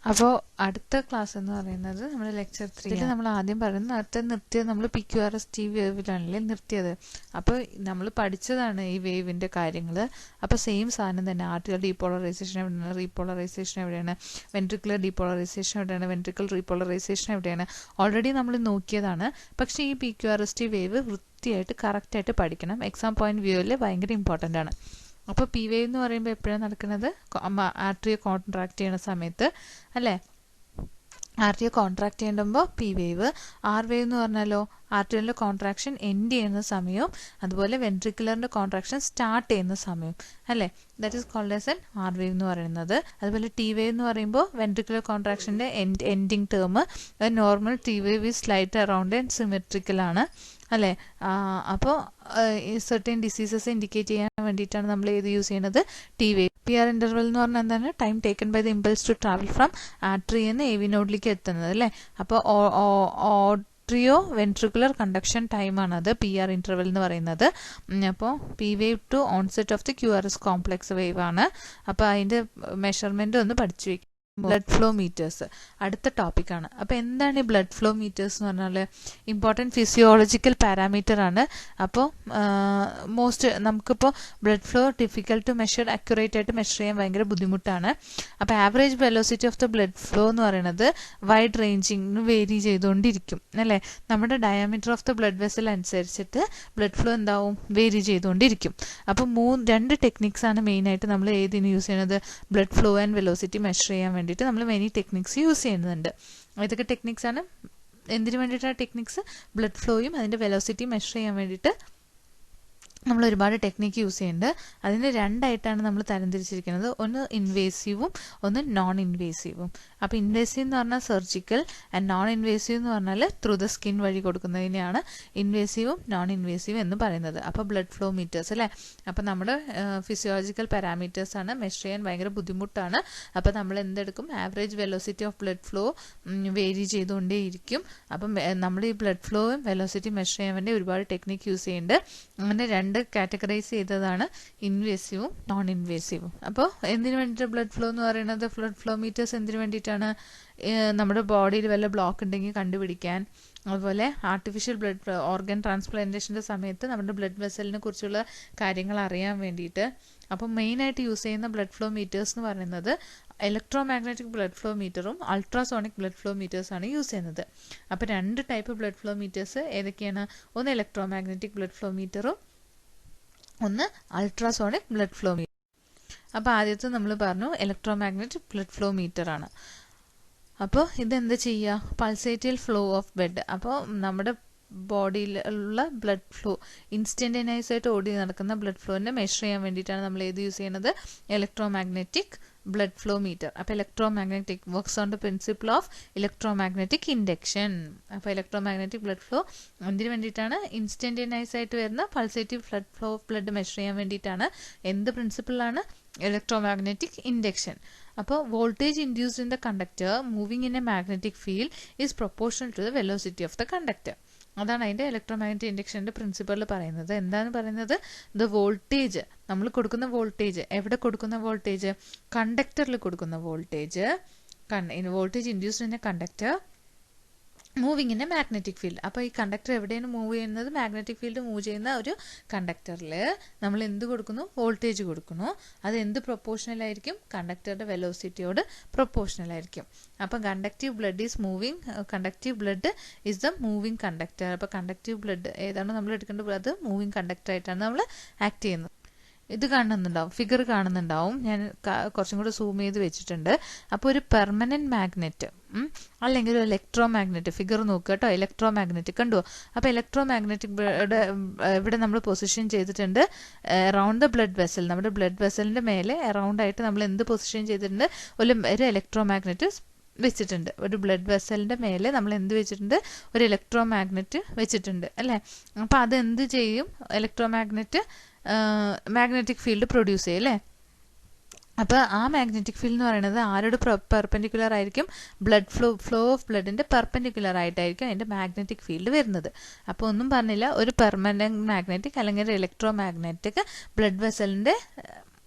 അപ്പോൾ അടുത്ത ക്ലാസ് എന്ന് പറയുന്നത് നമ്മുടെ ലെക്ചർ 3 നമ്മൾ ആദ്യം പറയുന്നത് അടുത്ത നിർത്തിയത് നമ്മൾ PQRST വേവിലാണല്ലേ നിർത്തിയത്. അപ്പോൾ നമ്മൾ പഠിച്ചതാണ് ഈ വേവിൻ്റെ കാര്യങ്ങൾ. അപ്പോൾ സെയിം സാധനം തന്നെ ആർട്ടിക്കൽ ഡീപോളറൈസേഷൻ എവിടെയാണ്, റീപോളറൈസേഷൻ എവിടെയാണ്, വെൻട്രിക്കുലർ ഡീപോളറൈസേഷൻ എവിടെയാണ്, വെൻട്രിക്കൽ റീപോളറൈസേഷൻ എവിടെയാണ്, ഓൾറെഡി നമ്മൾ നോക്കിയതാണ്. പക്ഷേ ഈ PQRST വേവ് വൃത്തിയായിട്ട് കറക്റ്റായിട്ട് പഠിക്കണം. എക്സാം പോയിന്റ് വ്യൂവിൽ ഭയങ്കര ഇമ്പോർട്ടൻ്റ് ആണ്. അപ്പോൾ പി വേവ് എന്ന് പറയുമ്പോൾ എപ്പോഴാണ് നടക്കുന്നത്? ആർട്ടറിയെ കോൺട്രാക്ട് ചെയ്യുന്ന സമയത്ത് അല്ലേ? ആർട്ടറിയെ കോൺട്രാക്ട് ചെയ്യുമ്പോൾ പി വേവ്. ആർ വേവ് എന്ന് പറഞ്ഞാലോ ആർട്ടറിയുടെ കോൺട്രാക്ഷൻ എൻഡ് ചെയ്യുന്ന സമയവും അതുപോലെ വെൻട്രിക്കുലറിൻ്റെ കോൺട്രാക്ഷൻ സ്റ്റാർട്ട് ചെയ്യുന്ന സമയവും അല്ലേ? That is called as N R wave എന്ന് പറയുന്നത്. അതുപോലെ ടി വേവ് എന്ന് പറയുമ്പോൾ വെൻട്രിക്കുലർ കോൺട്രാക്ഷൻ്റെ ending term. Normal T wave is slight around and സിമെട്രിക്കലാണ് അല്ലേ? അപ്പോൾ സെർട്ടൻ ഡിസീസസ് ഇൻഡിക്കേറ്റ് ചെയ്യാൻ വേണ്ടിയിട്ടാണ് നമ്മൾ ഏത് യൂസ് ചെയ്യുന്നത്? T wave. P R interval എന്ന് പറഞ്ഞാൽ എന്താണ്? Time taken by the impulse to travel from artery എന്ന് എ വി നോഡിലേക്ക് എത്തുന്നത് അല്ലേ? അപ്പോൾ ഓട്രിയോ വെൻട്രിക്കുലർ കണ്ടക്ഷൻ ടൈമാണത് പി ആർ ഇൻ്റർവെൽ എന്ന് പറയുന്നത്. അപ്പോൾ P wave to onset of the QRS complex wave ആണ്. അപ്പോൾ അതിൻ്റെ മെഷർമെൻ്റ് ഒന്ന് പഠിച്ചു വയ്ക്കും. ബ്ലഡ് ഫ്ലോ മീറ്റേഴ്സ് അടുത്ത ടോപ്പിക്കാണ്. അപ്പോൾ എന്താണ് ഈ ബ്ലഡ് ഫ്ലോ മീറ്റേഴ്സ് എന്ന് പറഞ്ഞാൽ? ഇമ്പോർട്ടൻറ്റ് ഫിസിയോളജിക്കൽ പാരാമീറ്റർ ആണ്. അപ്പോൾ നമുക്കിപ്പോൾ blood flow difficult to measure, accurate ആയിട്ട് മെഷർ ചെയ്യാൻ ഭയങ്കര ബുദ്ധിമുട്ടാണ്. അപ്പോൾ average velocity of the blood flow എന്ന് പറയുന്നത് വൈഡ് റേഞ്ചിങ് വേരി ചെയ്തുകൊണ്ടിരിക്കും അല്ലേ? നമ്മുടെ diameter of the blood vessel അനുസരിച്ചിട്ട് ബ്ലഡ് ഫ്ലോ എന്താവും? വേരി ചെയ്തുകൊണ്ടിരിക്കും. അപ്പോൾ രണ്ട് ടെക്നിക്സ് ആണ് മെയിനായിട്ട് നമ്മൾ ഏതിന് യൂസ് ചെയ്യുന്നത്? Blood flow and velocity measure ചെയ്യാൻ വേണ്ടിയിട്ട് നമ്മൾ മെനി ടെക്നിക്സ് യൂസ് ചെയ്യുന്നുണ്ട്. ഏതൊക്കെ ടെക്നിക്സ് ആണ്? എന്തിനു വേണ്ടിയിട്ടാണ് ടെക്നിക്സ്? ബ്ലഡ് ഫ്ലോയും അതിൻ്റെ വെലോസിറ്റി മെഷർ ചെയ്യാൻ വേണ്ടിയിട്ട് നമ്മൾ ഒരുപാട് ടെക്നിക്ക് യൂസ് ചെയ്യുന്നുണ്ട്. അതിന് രണ്ടായിട്ടാണ് നമ്മൾ തരംതിരിച്ചിരിക്കുന്നത്. ഒന്ന് ഇൻവേസീവും ഒന്ന് നോൺ ഇൻവേസീവും. അപ്പോൾ ഇൻവേസീവ് എന്ന് പറഞ്ഞാൽ സർജിക്കൽ ആൻഡ് നോൺ ഇൻവേസീവ് എന്ന് പറഞ്ഞാൽ ത്രൂ ദ സ്കിൻ വഴി കൊടുക്കുന്നതിനെയാണ് ഇൻവേസീവും നോൺ ഇൻവേസീവ് എന്ന് പറയുന്നത്. അപ്പോൾ ബ്ലഡ് ഫ്ലോ മീറ്റേഴ്സ് അല്ലേ? അപ്പോൾ നമ്മുടെ ഫിസിയോളജിക്കൽ പാരാമീറ്റേഴ്സ് ആണ്, മെഷർ ചെയ്യാൻ ഭയങ്കര ബുദ്ധിമുട്ടാണ്. അപ്പോൾ നമ്മൾ എന്തെടുക്കും? Average velocity of blood flow vary ചെയ്തുകൊണ്ടേയിരിക്കും. അപ്പം നമ്മൾ ഈ ബ്ലഡ് ഫ്ലോയും വെലോസിറ്റി മെഷർ ചെയ്യാൻ വേണ്ടി ഒരുപാട് ടെക്നിക്ക് യൂസ് ചെയ്യുന്നുണ്ട്. അങ്ങനെ രണ്ട് കാറ്റഗറൈസ് ചെയ്തതാണ് ഇൻവേസീവും നോൺ ഇൻവേസീവും. അപ്പോൾ എന്തിനു വേണ്ടിയിട്ട് ബ്ലഡ് ഫ്ലോ എന്ന് പറയുന്നത്? ബ്ലഡ് ഫ്ലോ മീറ്റേഴ്സ് എന്തിനു വേണ്ടിയിട്ടാണ്? നമ്മുടെ ബോഡിയിൽ വല്ല ബ്ലോക്ക് ഉണ്ടെങ്കിൽ കണ്ടുപിടിക്കാൻ, അതുപോലെ ആർട്ടിഫിഷ്യൽ ബ്ലഡ് ഓർഗൻ ട്രാൻസ്പ്ലാന്റേഷൻ്റെ സമയത്ത് നമ്മുടെ ബ്ലഡ് വെസലിനെ കുറിച്ചുള്ള കാര്യങ്ങൾ അറിയാൻ വേണ്ടിയിട്ട്. അപ്പം മെയിനായിട്ട് യൂസ് ചെയ്യുന്ന ബ്ലഡ് ഫ്ലോ മീറ്റേഴ്സ് എന്ന് പറയുന്നത് ഇലക്ട്രോ മാഗ്നറ്റിക് ബ്ലഡ് ഫ്ലോ മീറ്ററും അൾട്രാസോണിക് ബ്ലഡ് ഫ്ലോ മീറ്റേഴ്സാണ് യൂസ് ചെയ്യുന്നത്. അപ്പോൾ രണ്ട് ടൈപ്പ് ബ്ലഡ് ഫ്ലോ മീറ്റേഴ്സ് ഏതൊക്കെയാണ്? ഒന്ന് ഇലക്ട്രോ മാഗ്നറ്റിക് ബ്ലഡ് ഫ്ലോ മീറ്ററും ഒന്ന് അൾട്രാസോണിക് ബ്ലഡ് ഫ്ലോ മീറ്റർ. അപ്പോൾ ആദ്യത്തെ നമ്മൾ പറഞ്ഞു electro magnetic blood flow metre ആണ്. അപ്പോൾ ഇതെന്താ ചെയ്യുക? പൾസേറ്റീവ് ഫ്ലോ ഓഫ് ബ്ലഡ്. അപ്പോൾ നമ്മുടെ ബോഡിയിലുള്ള ബ്ലഡ് ഫ്ലോ ഇൻസ്റ്റന്റേനിയസ് ആയിട്ട് ഓടി നടക്കുന്ന ബ്ലഡ് ഫ്ലോനെ മെഷർ ചെയ്യാൻ വേണ്ടിയിട്ടാണ് നമ്മൾ ഏത് യൂസ് ചെയ്യുന്നത്? Electromagnetic blood flow meter. അപ്പോൾ electromagnetic works on the principle of electromagnetic induction. അപ്പോൾ ഇലക്ട്രോ മാഗ്നറ്റിക് ബ്ലഡ് ഫ്ലോ എന്തിനു വേണ്ടിയിട്ടാണ്? ഇൻസ്റ്റന്റേനിയസ് ആയിട്ട് വരുന്ന pulsative flow of blood measure ചെയ്യാൻ വേണ്ടിയിട്ടാണ്. എന്ത് പ്രിൻസിപ്പിളാണ്? Electromagnetic induction. അപ്പോൾ voltage induced in the conductor moving in a magnetic field is proportional to the velocity of the conductor. അതാണ് അതിൻ്റെ ഇലക്ട്രോ മാഗ്നറ്റിക് ഇൻഡക്ഷൻ്റെ പ്രിൻസിപ്പളിൽ പറയുന്നത്. എന്താണ് പറയുന്നത്? ദ വോൾട്ടേജ്, നമ്മൾ കൊടുക്കുന്ന വോൾട്ടേജ്, എവിടെ കൊടുക്കുന്ന വോൾട്ടേജ്? കണ്ടക്ടറിൽ കൊടുക്കുന്ന voltage. Voltage induced in A conductor moving in a magnetic field. അപ്പോൾ ഈ കണ്ടക്ടർ എവിടെയാണ് മൂവ് ചെയ്യുന്നത്? മാഗ്നറ്റിക് ഫീൽഡ് മൂവ് ചെയ്യുന്ന ഒരു കണ്ടക്ടറിൽ നമ്മൾ എന്ത് കൊടുക്കുന്നു? വോൾട്ടേജ് കൊടുക്കുന്നു. അത് എന്ത് പ്രൊപ്പോർഷണൽ ആയിരിക്കും? കണ്ടക്ടറുടെ വെലോസിറ്റിയോട് പ്രൊപ്പോർഷണൽ ആയിരിക്കും. അപ്പം conductive blood is moving, conductive blood is the moving conductor. അപ്പോൾ കണ്ടക്റ്റീവ് ബ്ലഡ് ഏതാണോ നമ്മൾ എടുക്കേണ്ടത് അത് മൂവിങ് കണ്ടക്ടർ ആയിട്ടാണ് നമ്മൾ ആക്ട് ചെയ്യുന്നത്. ഇത് കാണുന്നുണ്ടാവും, ഫിഗർ കാണുന്നുണ്ടാവും. ഞാൻ കുറച്ചും കൂടെ സൂം ചെയ്ത് വെച്ചിട്ടുണ്ട്. അപ്പോൾ ഒരു പെർമനന്റ് മാഗ്നറ്റ് അല്ലെങ്കിൽ ഒരു ഇലക്ട്രോ മാഗ്നറ്റ് ഫിഗർ നോക്കുക കേട്ടോ. ഇലക്ട്രോ മാഗ്നറ്റ് കണ്ടോ? അപ്പോൾ ഇലക്ട്രോ മാഗ്നറ്റിക് ഇവിടെ നമ്മൾ പൊസിഷൻ ചെയ്തിട്ടുണ്ട് അറൗണ്ട് ദ ബ്ലഡ് വെസൽ. നമ്മുടെ ബ്ലഡ് വെസലിൻ്റെ മേലെ അറൗണ്ട് ആയിട്ട് നമ്മൾ എന്ത് പൊസിഷൻ ചെയ്തിട്ടുണ്ട്? ഒരു ഇലക്ട്രോ മാഗ്നറ്റ് വെച്ചിട്ടുണ്ട്. ഒരു ബ്ലഡ് വെസലിൻ്റെ മേലെ നമ്മൾ എന്ത് വെച്ചിട്ടുണ്ട്? ഒരു ഇലക്ട്രോ മാഗ്നറ്റ് വെച്ചിട്ടുണ്ട് അല്ലേ? അപ്പോൾ അത് എന്ത് ചെയ്യും? Electro magnet magnetic field produce ചെയ്യും അല്ലേ? അപ്പോൾ ആ മാഗ്നറ്റിക് ഫീൽഡ് എന്ന് പറയുന്നത് ആരോട് പെർപെൻഡിക്കുലർ ആയിരിക്കും? ബ്ലഡ് ഫ്ലോ ഓഫ് ബ്ലഡിൻ്റെ പെർപെൻഡിക്കുലർ ആയിട്ടായിരിക്കും അതിൻ്റെ മാഗ്നറ്റിക് ഫീൽഡ് വരുന്നത്. അപ്പോൾ ഒന്നും പറഞ്ഞില്ല, ഒരു പെർമനന്റ് മാഗ്നറ്റിക് അല്ലെങ്കിൽ ഒരു ഇലക്ട്രോ മാഗ്നറ്റിക് ബ്ലഡ് വെസലിൻ്റെ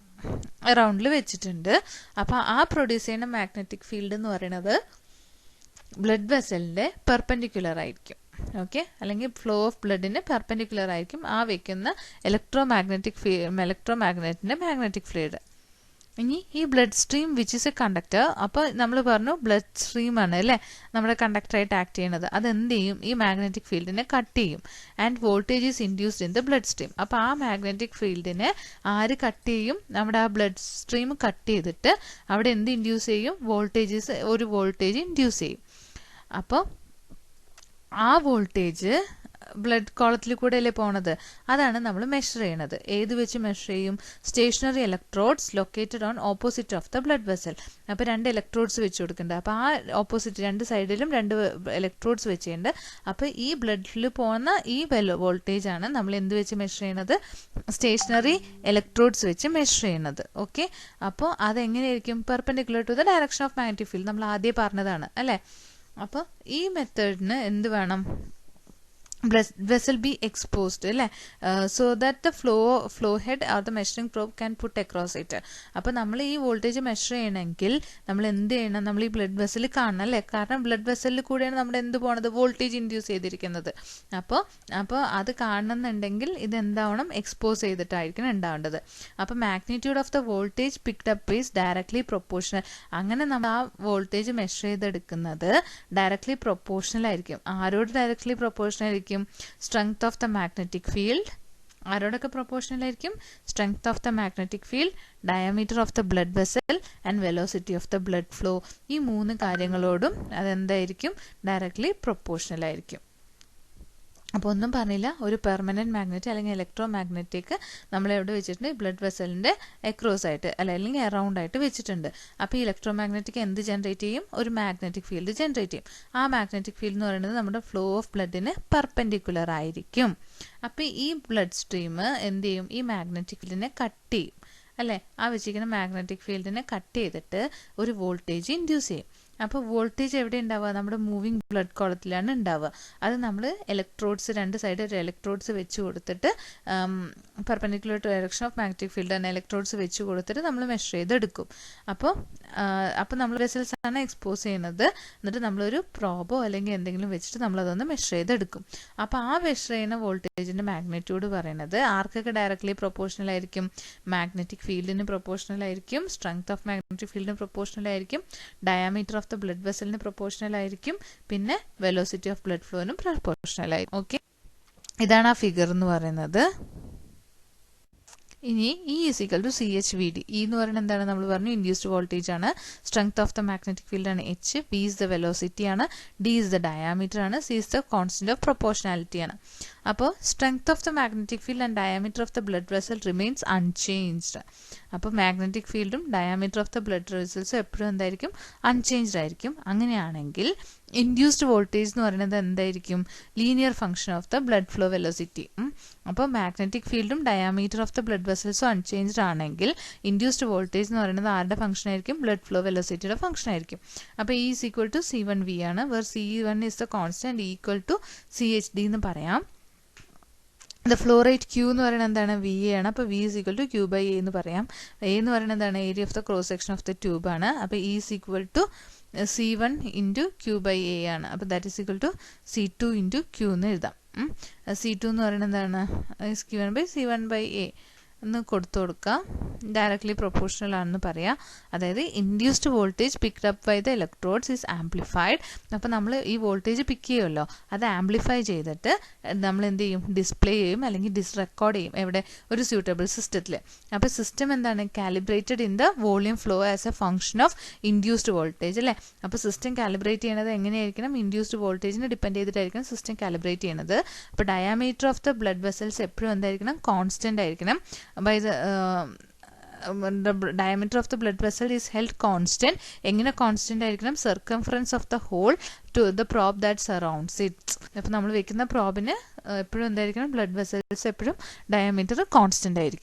അറൗണ്ടിൽ വെച്ചിട്ടുണ്ട്. അപ്പോൾ ആ പ്രൊഡ്യൂസ് ചെയ്യുന്ന മാഗ്നറ്റിക് ഫീൽഡ് എന്ന് പറയുന്നത് ബ്ലഡ് വെസലിൻ്റെ പെർപെൻഡിക്കുലർ ആയിരിക്കും. ഓക്കെ, അല്ലെങ്കിൽ ഫ്ലോ ഓഫ് ബ്ലഡിന് പെർപെൻഡിക്കുലർ ആയിരിക്കും ആ വെക്കുന്ന ഇലക്ട്രോമാഗ്നറ്റിൻ്റെ മാഗ്നറ്റിക് ഫീൽഡ്. ഇനി ഈ blood stream which is A conductor, അപ്പോൾ നമ്മൾ പറഞ്ഞു ബ്ലഡ് സ്ട്രീം ആണ് അല്ലേ നമ്മുടെ കണ്ടക്ടറായിട്ട് ആക്ട് ചെയ്യുന്നത്. അത് എന്ത് ചെയ്യും, ഈ മാഗ്നറ്റിക് ഫീൽഡിനെ കട്ട് ചെയ്യും. And voltage is induced in the blood stream. അപ്പോൾ ആ മാഗ്നറ്റിക് ഫീൽഡിനെ ആര് കട്ട് ചെയ്യും, നമ്മുടെ ആ ബ്ലഡ് സ്ട്രീം കട്ട് ചെയ്തിട്ട് അവിടെ എന്ത് ഇൻഡ്യൂസ് ചെയ്യും, ഒരു വോൾട്ടേജ് ഇൻഡ്യൂസ് ചെയ്യും. അപ്പോൾ ആ വോൾട്ടേജ് ബ്ലഡ് കോളത്തിൽ കൂടെ അല്ലേ പോണത്, അതാണ് നമ്മൾ മെഷർ ചെയ്യണത്. ഏത് വെച്ച് മെഷർ ചെയ്യും, stationary electrodes located on opposite of the blood vessel. അപ്പോൾ 2 ഇലക്ട്രോഡ്സ് വെച്ച് കൊടുക്കുന്നുണ്ട്. അപ്പോൾ ആ ഓപ്പോസിറ്റ് 2 സൈഡിലും 2 ഇലക്ട്രോഡ്സ് വെച്ചിട്ടുണ്ട്. അപ്പോൾ ഈ ബ്ലഡിൽ പോകുന്ന ഈ വോൾട്ടേജ് ആണ് നമ്മൾ എന്ത് വെച്ച് മെഷർ ചെയ്യണത്, സ്റ്റേഷനറി ഇലക്ട്രോഡ്സ് വെച്ച് മെഷർ ചെയ്യണത്. ഓക്കെ, അപ്പോൾ അതെങ്ങനെയായിരിക്കും, perpendicular to the direction of magnetic field. നമ്മൾ ആദ്യം പറഞ്ഞതാണ് അല്ലേ. അപ്പോൾ ഈ മെത്തേഡിന് എന്ത് വേണം, vessel be exposed അല്ലേ, so that the flow head or the measuring probe can put across it. അപ്പോൾ നമ്മൾ ഈ വോൾട്ടേജ് മെഷർ ചെയ്യണമെങ്കിൽ നമ്മൾ എന്ത് ചെയ്യണം, നമ്മൾ ഈ ബ്ലഡ് വെസൽ കാണണം അല്ലേ. കാരണം ബ്ലഡ് വെസലിൽ കൂടെയാണ് നമ്മൾ എന്ത് പോണത്, വോൾട്ടേജ് ഇൻഡ്യൂസ് ചെയ്തിരിക്കുന്നത്. അപ്പോൾ അത് കാണണമെന്നുണ്ടെങ്കിൽ ഇത് എന്താവണം, എക്സ്പോസ് ചെയ്തിട്ടായിരിക്കണം ഉണ്ടാവേണ്ടത്. അപ്പോൾ magnitude of the voltage picked up is directly proportional. അങ്ങനെ നമ്മൾ ആ വോൾട്ടേജ് മെഷർ ചെയ്തെടുക്കുന്നത് ഡയറക്ട്ലി പ്രൊപ്പോർഷണൽ ആയിരിക്കും. ആരോട് ഡയറക്ട്ലി പ്രൊപ്പോർഷണൽ ആയിരിക്കും, strength of the magnetic field. ആരോടൊക്കെ പ്രൊപ്പോർഷണൽ ആയിരിക്കും, strength of the magnetic field, diameter of the blood vessel and velocity of the blood flow. ഈ 3 കാര്യങ്ങളോടും അതെന്തായിരിക്കും, ഡയറക്ട്ലി പ്രൊപ്പോർഷണൽ ആയിരിക്കും. അപ്പോൾ ഒന്നും പറഞ്ഞില്ല, ഒരു പെർമനന്റ് മാഗ്നറ്റ് അല്ലെങ്കിൽ ഇലക്ട്രോ മാഗ്നറ്റിക് നമ്മൾ എവിടെ വെച്ചിട്ടുണ്ട്, ബ്ലഡ് വെസലിൻ്റെ അക്രോസ് ആയിട്ട് അല്ലെങ്കിൽ അറൗണ്ട് ആയിട്ട് വെച്ചിട്ടുണ്ട്. അപ്പോൾ ഈ ഇലക്ട്രോ മാഗ്നറ്റിക് എന്ത് ജനറേറ്റ് ചെയ്യും, ഒരു മാഗ്നറ്റിക് ഫീൽഡ് ജനറേറ്റ് ചെയ്യും. ആ മാഗ്നറ്റിക് ഫീൽഡ് എന്ന് പറയുന്നത് നമ്മുടെ ഫ്ലോ ഓഫ് ബ്ലഡിന് പെർപെൻഡിക്കുലർ ആയിരിക്കും. അപ്പോൾ ഈ ബ്ലഡ് സ്ട്രീം എന്ത് ചെയ്യും, ഈ മാഗ്നറ്റിക് ഫീൽഡിനെ കട്ട് ചെയ്യും അല്ലേ. ആ വെച്ചിരിക്കുന്ന മാഗ്നറ്റിക് ഫീൽഡിനെ കട്ട് ചെയ്തിട്ട് ഒരു വോൾട്ടേജ് ഇൻഡ്യൂസ് ചെയ്യും. അപ്പോൾ വോൾട്ടേജ് എവിടെ ഉണ്ടാവുക, നമ്മുടെ മൂവിങ് ബ്ലഡ് കോളത്തിലാണ് ഉണ്ടാവുക. അത് നമ്മൾ ഇലക്ട്രോഡ്സ് 2 സൈഡ് ഇലക്ട്രോഡ്സ് വെച്ച് കൊടുത്തിട്ട് perpendicular to direction of magnetic field ആണ് ഇലക്ട്രോഡ്സ് വെച്ച് കൊടുത്തിട്ട് നമ്മൾ മെഷർ ചെയ്തെടുക്കും. അപ്പോൾ നമ്മൾ വെസൽസ് ആണ് എക്സ്പോസ് ചെയ്യുന്നത്. എന്നിട്ട് നമ്മളൊരു പ്രോബോ അല്ലെങ്കിൽ എന്തെങ്കിലും വെച്ചിട്ട് നമ്മളതൊന്ന് മെഷർ ചെയ്തെടുക്കും. അപ്പോൾ ആ മെഷർ ചെയ്യുന്ന വോൾട്ടേജിൻ്റെ മാഗ്നിറ്റ്യൂഡ് പറയുന്നത് ആർക്കൊക്കെ ഡയറക്ട്ലി പ്രൊപ്പോർഷണൽ ആയിരിക്കും, മാഗ്നറ്റിക് ഫീൽഡിന് പ്രൊപ്പോർഷണൽ ആയിരിക്കും, സ്ട്രെങ്ത് ഓഫ് മാഗ്നറ്റിക് ഫീൽഡിന് പ്രൊപ്പോർഷണൽ ആയിരിക്കും, ഡയാമീറ്റർ ഓഫ് ദ ബ്ലഡ് വെസലിന് പ്രൊപ്പോർഷണൽ ആയിരിക്കും, പിന്നെ വെലോസിറ്റി ഓഫ് ബ്ലഡ് ഫ്ലോനും പ്രൊപ്പോർഷണൽ ആയിരിക്കും. ഓക്കെ, ഇതാണ് ആ ഫിഗർ എന്ന് പറയുന്നത്. ഇനി E = CHVD. E എന്ന് പറയുന്നത് എന്താണ്, നമ്മൾ പറഞ്ഞു ഇൻഡ്യൂസ്ഡ് വോൾട്ടേജ് ആണ്, strength of the magnetic field ആണ് H, V is the velocity ആണ്, D ഇസ് ദ ഡയാമീറ്റർ ആണ്, C is the constant of proportionality ആണ്. അപ്പോൾ strength of the magnetic field and diameter of the blood vessel remains unchanged. അപ്പോൾ magnetic ഫീൽഡും diameter of the blood വെസൽസും എപ്പോഴും എന്തായിരിക്കും, unchanged ആയിരിക്കും. അങ്ങനെയാണെങ്കിൽ ഇൻഡ്യൂസ്ഡ് വോൾട്ടേജ് എന്ന് പറയുന്നത് എന്തായിരിക്കും, linear function of the blood flow velocity. അപ്പോൾ മാഗ്നറ്റിക് ഫീൽഡും ഡയാമീറ്റർ ഓഫ് ദ ബ്ലഡ് വെസൽസും അൺചേഞ്ച്ഡ് ആണെങ്കിൽ ഇൻഡ്യൂസ്ഡ് വോൾട്ടേജ് എന്ന് പറയുന്നത് ആരുടെ ഫംഗ്ഷൻ ആയിരിക്കും, ബ്ലഡ് ഫ്ലോ വെലോസിറ്റിയുടെ ഫംഗ്ഷൻ ആയിരിക്കും. അപ്പോൾ E = C1V ആണ്, where C1 is the constant, E = CHD എന്ന് പറയാം. ദ ഫ്ലോ റേറ്റ് Q എന്ന് പറയുന്നത് എന്താണ്, VA ആണ്. അപ്പോൾ V = Q/A എന്ന് പറയാം. A എന്ന് പറയുന്നത് എന്താണ്, area of the cross section of the tube ആണ്. അപ്പോൾ E = C1 × Q/A ആണ്. അപ്പോൾ ദാറ്റ് ഈസ് = C2 × Q എന്ന് എഴുതാം. C2 എന്ന് പറയുന്നത് എന്താണ്, Q1/C1/A ഒന്ന് കൊടുക്കുക. ഡയറക്ട്ലി പ്രൊപ്പോർഷണൽ ആണെന്ന് പറയാം. അതായത് induced voltage picked up by the electrodes is amplified. അപ്പോൾ നമ്മൾ ഈ വോൾട്ടേജ് പിക്ക് ചെയ്യുമല്ലോ, അത് ആംപ്ലിഫൈ ചെയ്തിട്ട് നമ്മൾ എന്ത് ചെയ്യും, ഡിസ്പ്ലേ ചെയ്യും അല്ലെങ്കിൽ റെക്കോർഡ് ചെയ്യും. എവിടെ, ഒരു സ്യൂട്ടബിൾ സിസ്റ്റത്തിൽ. അപ്പോൾ സിസ്റ്റം എന്താണ്, calibrated in the volume flow as A function of induced voltage അല്ലേ. അപ്പോൾ സിസ്റ്റം കാലിബ്രേറ്റ് ചെയ്യണത് എങ്ങനെയായിരിക്കണം, ഇൻഡ്യൂസ്ഡ് വോൾട്ടേജിനെ ഡിപ്പെൻഡ് ചെയ്തിട്ടായിരിക്കണം സിസ്റ്റം കാലിബ്രേറ്റ് ചെയ്യണത്. അപ്പോൾ diameter of the blood vessels എപ്പോഴും എന്തായിരിക്കണം, കോൺസ്റ്റന്റ് ആയിരിക്കണം. by the diameter of the blood vessel is held constant. എങ്ങനെ കോൺസ്റ്റന്റ് ആയിരിക്കണം, circumference of the hole to the probe that surrounds it. അപ്പോൾ നമ്മൾ വെക്കുന്ന പ്രോബിന് എപ്പോഴും എന്തായിരിക്കണം, ബ്ലഡ് വെസൽസ് എപ്പോഴും ഡയമീറ്റർ കോൺസ്റ്റന്റ് ആയിരിക്കും.